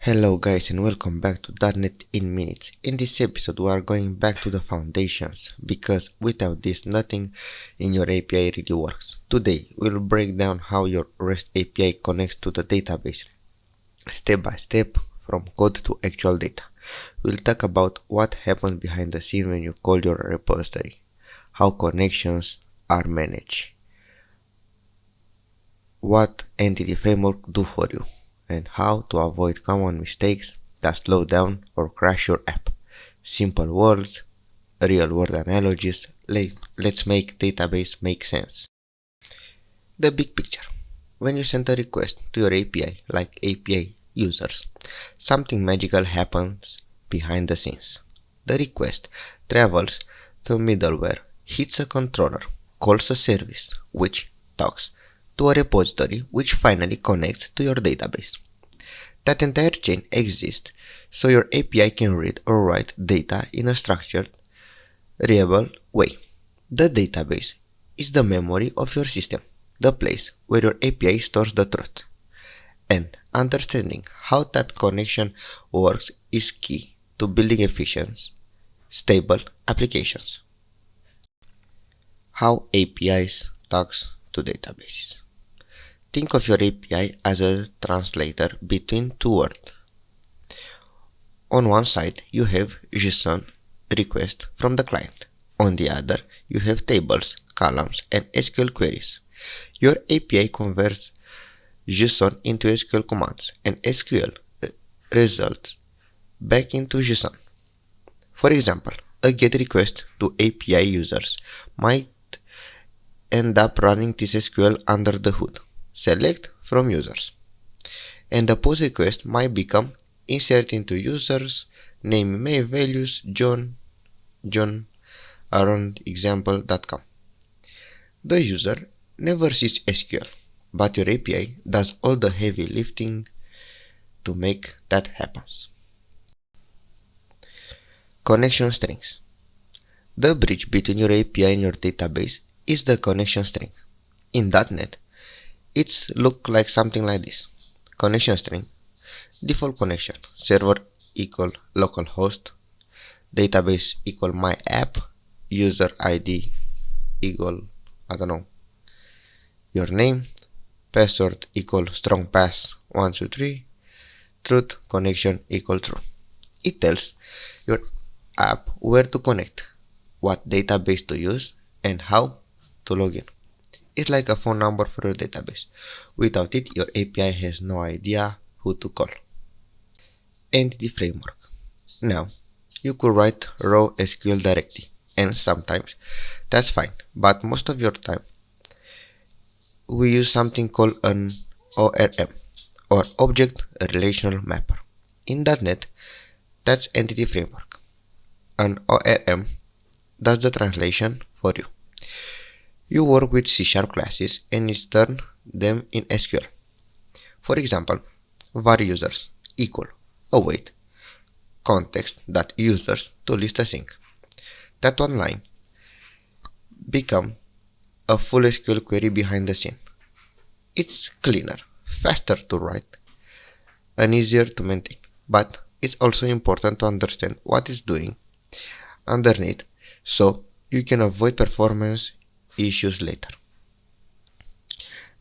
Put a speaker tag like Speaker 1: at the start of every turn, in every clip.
Speaker 1: Hello guys and welcome back to DotNet in minutes. In this episode we are going back to the foundations because without this nothing in your API really works. Today we'll break down how your REST API connects to the database step by step from code to actual data. We'll talk about what happens behind the scene when you call your repository, how connections are managed, what entity framework do for you, and how to avoid common mistakes that slow down or crash your app. Simple words, real world analogies, let's make database make sense. The big picture. When you send a request to your API, like API users, something magical happens behind the scenes. The request travels through middleware, hits a controller, calls a service, which talks to a repository which finally connects to your database. That entire chain exists so your API can read or write data in a structured, reliable way. The database is the memory of your system, the place where your API stores the truth. And understanding how that connection works is key to building efficient, stable applications. How APIs talks to databases. Think of your API as a translator between two words. On one side, you have JSON request from the client. On the other, you have tables, columns, and SQL queries. Your API converts JSON into SQL commands and SQL results back into JSON. For example, a GET request to API users might end up running this SQL under the hood. Select from users. And the post request might become insert into users, name, email, values, John around example.com. The user never sees SQL, but your API does all the heavy lifting to make that happen. Connection strings. The bridge between your API and your database is the connection string. In .NET, it's look like something like this. Connection string, default connection, server equal localhost, database equal my app, user ID equal, your name, password equal strong pass 123, truth connection equal true. It tells your app where to connect, what database to use, and how to log in. It's like a phone number for your database. Without it, your API has no idea who to call. Entity framework. Now, you could write raw SQL directly, and sometimes that's fine, but most of your time, we use something called an ORM, or Object Relational Mapper. In .NET, that's entity framework. An ORM does the translation for you. You work with C# classes and you turn them in SQL. For example, var users equal await context.users to list async. That one line become a full SQL query behind the scene. It's cleaner, faster to write, and easier to maintain, but it's also important to understand what it's doing underneath so you can avoid performance issues later.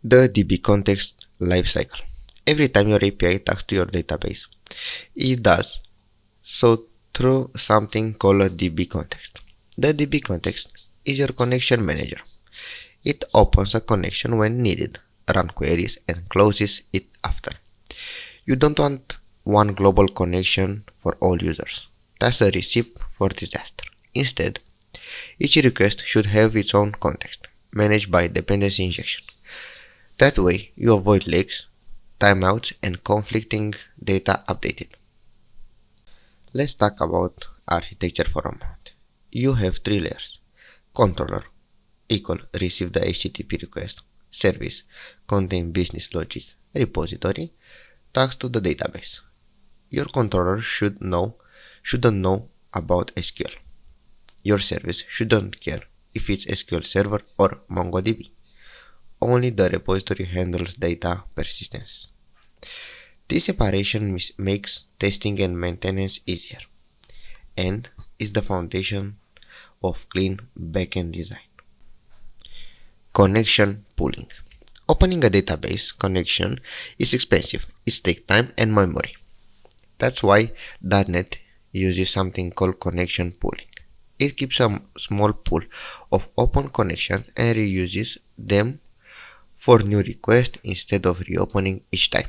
Speaker 1: The DbContext lifecycle. Every time your API talks to your database, it does so through something called a DbContext. The DbContext is your connection manager. It opens a connection when needed, runs queries, and closes it after. You don't want one global connection for all users. That's a recipe for disaster. Instead, each request should have its own context, managed by dependency injection. That way, you avoid leaks, timeouts, and conflicting data updated. Let's talk about architecture for a moment. You have three layers. Controller equal receive the HTTP request. Service contain business logic. Repository talks to the database. Your controller shouldn't know about SQL. Your service shouldn't care if it's SQL Server or MongoDB. Only the repository handles data persistence. This separation makes testing and maintenance easier and is the foundation of clean backend design. Connection pooling. Opening a database connection is expensive. It takes time and memory. That's why .NET uses something called connection pooling. It keeps a small pool of open connections and reuses them for new requests instead of reopening each time.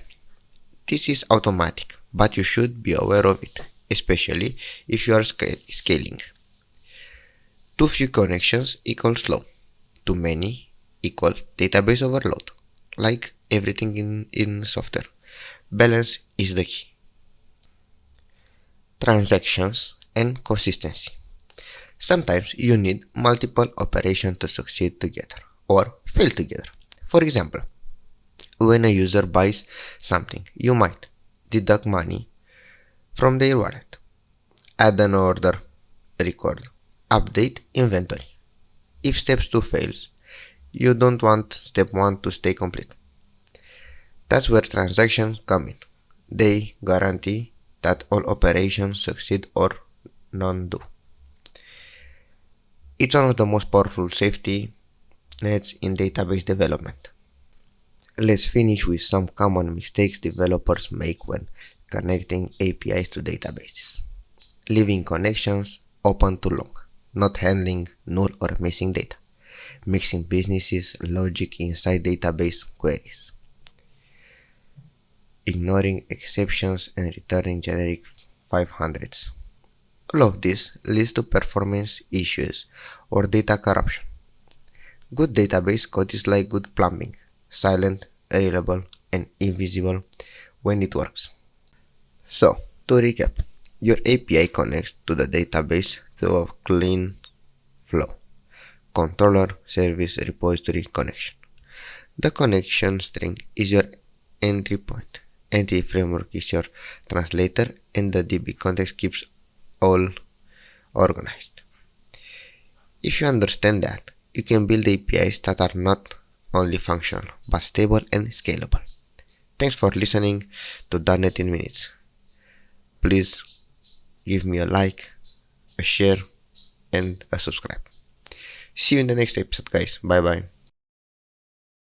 Speaker 1: This is automatic, but you should be aware of it, especially if you are scaling. Too few connections equal slow. Too many equal database overload. Like everything in software, balance is the key. Transactions and consistency. Sometimes you need multiple operations to succeed together or fail together. For example, when a user buys something, you might deduct money from their wallet, add an order record, update inventory. If step 2 fails, you don't want step 1 to stay complete. That's where transactions come in. They guarantee that all operations succeed or none do. It's one of the most powerful safety nets in database development. Let's finish with some common mistakes developers make when connecting APIs to databases. Leaving connections open too long, not handling null or missing data, mixing business logic inside database queries, ignoring exceptions and returning generic 500s. All of this leads to performance issues or data corruption. Good database code is like good plumbing, silent, reliable, and invisible when it works. So, to recap, your API connects to the database through a clean flow. Controller, service, repository, connection. The connection string is your entry point. Entity framework is your translator, and the DbContext keeps all organized. If you understand that, you can build APIs that are not only functional, but stable and scalable. Thanks for listening to .NET in Minutes. Please give me a like, a share, and a subscribe. See you in the next episode, guys. Bye bye.